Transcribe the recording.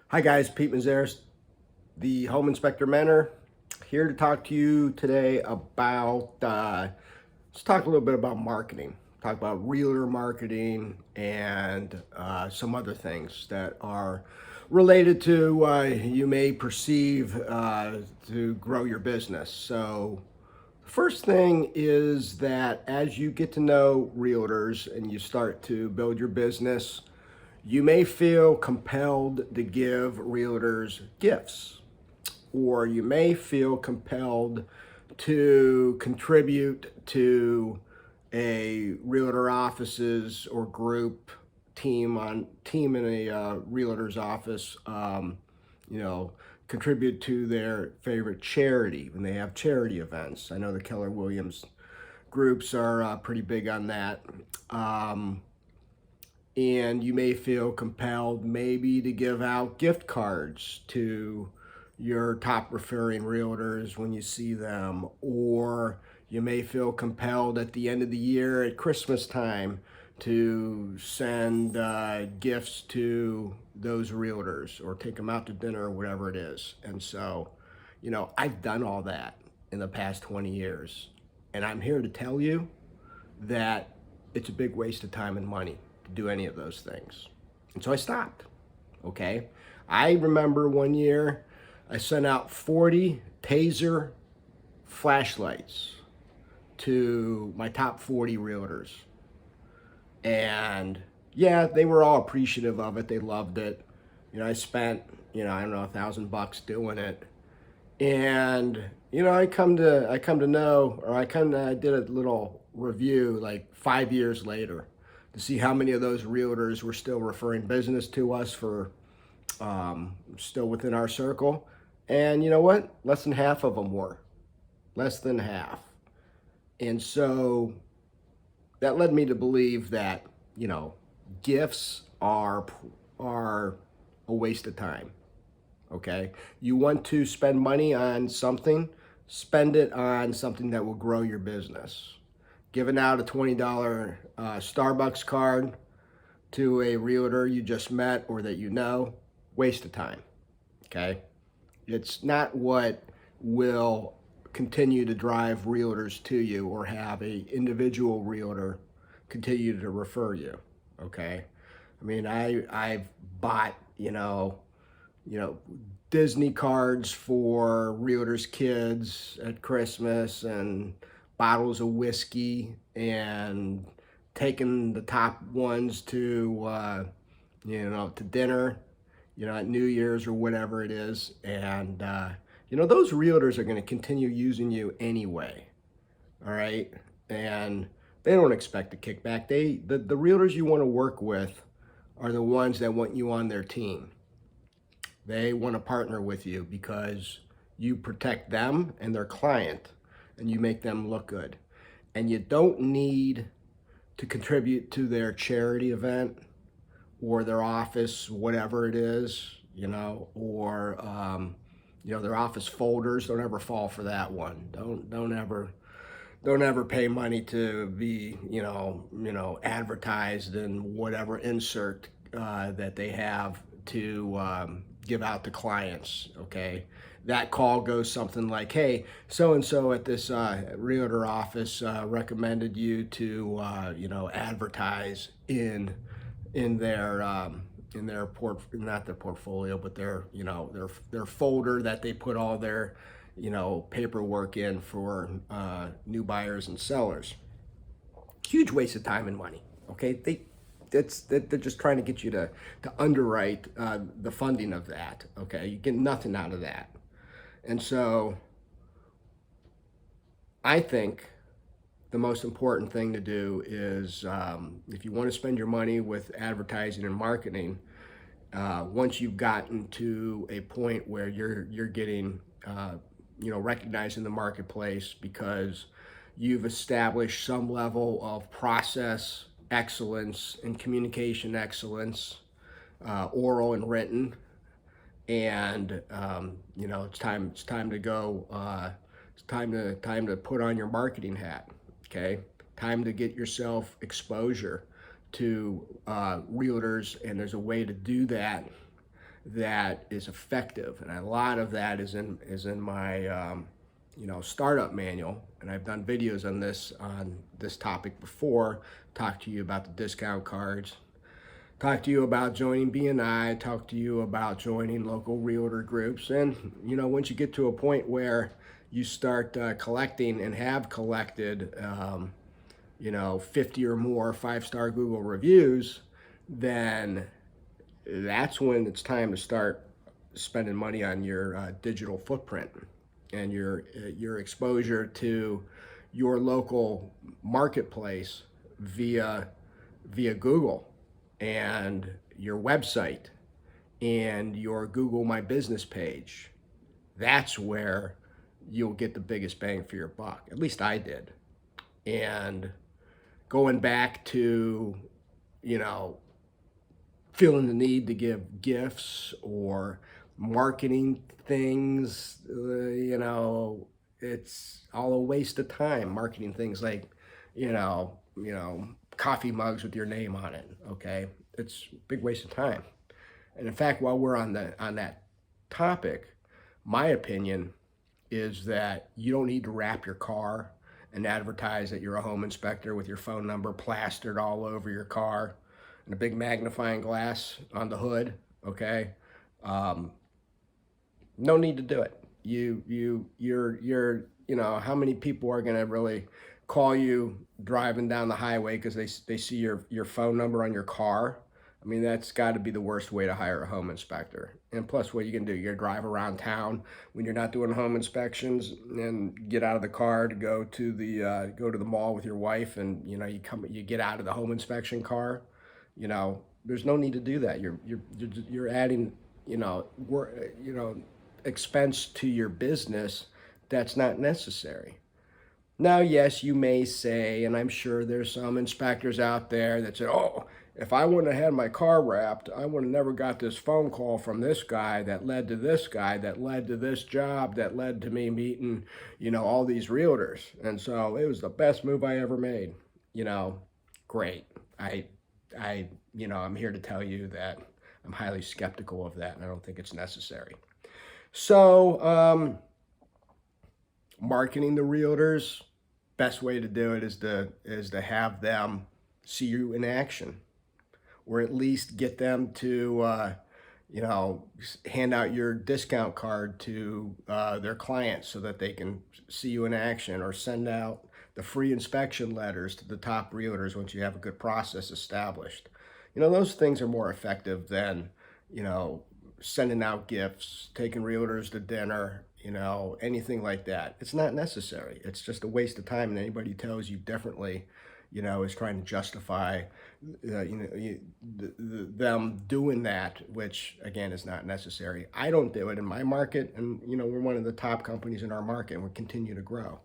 Hi guys, Pete Mazaris, the Home Inspector Mentor, here to talk to you today about, let's talk a little bit about marketing, talk about realtor marketing and some other things that are related to you may perceive to grow your business. So the first thing is that as you get to know realtors and you start to build your business, you may feel compelled to give realtors gifts, or you may feel compelled to contribute to a realtor office's or group team in a realtor's office. You know, contribute to their favorite charity when they have charity events. I know the Keller Williams groups are pretty big on that. And you may feel compelled maybe to give out gift cards to your top referring realtors when you see them, or you may feel compelled at the end of the year at Christmas time to send gifts to those realtors or take them out to dinner or whatever it is. And so, I've done all that in the past 20 years. And I'm here to tell you that it's a big waste of time and money to do any of those things. And so I stopped. Okay. I remember one year I sent out 40 taser flashlights to my top 40 realtors. And yeah, they were all appreciative of it. They loved it. I spent, I don't know, $1,000 doing it. And I come to know, or I did a little review like 5 years later to see how many of those realtors were still referring business to us for still within our circle. And you know what? Less than half of them were. Less than half. And so that led me to believe that, gifts are a waste of time. Okay. You want to spend money on something, spend it on something that will grow your business. Giving out a $20 Starbucks card to a realtor you just met or that you know, waste of time. Okay. It's not what will continue to drive realtors to you or have a individual realtor continue to refer you. Okay. I mean, I've bought, you know, Disney cards for realtors' kids at Christmas and bottles of whiskey and taking the top ones to dinner, at New Year's or whatever it is. And, those realtors are going to continue using you anyway. All right. And they don't expect a kickback. The realtors you want to work with are the ones that want you on their team. They want to partner with you because you protect them and their client and you make them look good. And you don't need to contribute to their charity event or their office, whatever it is, or their office folders. Don't ever fall for that one. Don't ever pay money to be advertised in whatever insert that they have to give out to clients. Okay, that call goes something like, "Hey, so and so at this realtor office recommended you to advertise in their not their portfolio, but their folder that they put all their paperwork in for new buyers and sellers." Huge waste of time and money. Okay, they're just trying to get you to underwrite the funding of that. Okay, you get nothing out of that. And so I think the most important thing to do is, if you want to spend your money with advertising and marketing, once you've gotten to a point where you're getting recognized in the marketplace because you've established some level of process excellence and communication excellence, oral and written, and it's time to go. It's time to put on your marketing hat. Okay, time to get yourself exposure to realtors, and there's a way to do that that is effective, and a lot of that is in my startup manual. And I've done videos on this topic before. Talked to you about the discount cards. Talk to you about joining BNI. Talk to you about joining local realtor groups. And once you get to a point where you start collecting and have collected 50 or more 5-star Google reviews, then that's when it's time to start spending money on your digital footprint and your exposure to your local marketplace via Google and your website and your Google My Business page. That's where you'll get the biggest bang for your buck. At least I did. And going back to, you know, feeling the need to give gifts or marketing things, it's all a waste of time. Marketing things like, coffee mugs with your name on it. Okay, it's a big waste of time. And in fact, while we're on that topic, my opinion is that you don't need to wrap your car and advertise that you're a home inspector with your phone number plastered all over your car and a big magnifying glass on the hood. Okay, um, no need to do it. How many people are going to really call you driving down the highway because they see your phone number on your car? I mean, that's got to be the worst way to hire a home inspector. And plus, what you can do, you drive around town when you're not doing home inspections, and get out of the car to go to the mall with your wife, and you get out of the home inspection car. There's no need to do that. You're adding expense to your business that's not necessary. Now, yes, you may say, and I'm sure there's some inspectors out there that say, oh, if I wouldn't have had my car wrapped, I would have never got this phone call from this guy that led to this guy, that led to this job, that led to me meeting, all these realtors. And so it was the best move I ever made. Great. I'm here to tell you that I'm highly skeptical of that, and I don't think it's necessary. So, marketing the realtors, best way to do it is to have them see you in action, or at least get them to hand out your discount card to their clients so that they can see you in action, or send out the free inspection letters to the top realtors once you have a good process established. Those things are more effective than sending out gifts, taking realtors to dinner, anything like that. It's not necessary. It's just a waste of time. And anybody who tells you differently, is trying to justify, them doing that, which again is not necessary. I don't do it in my market, and we're one of the top companies in our market, and we continue to grow.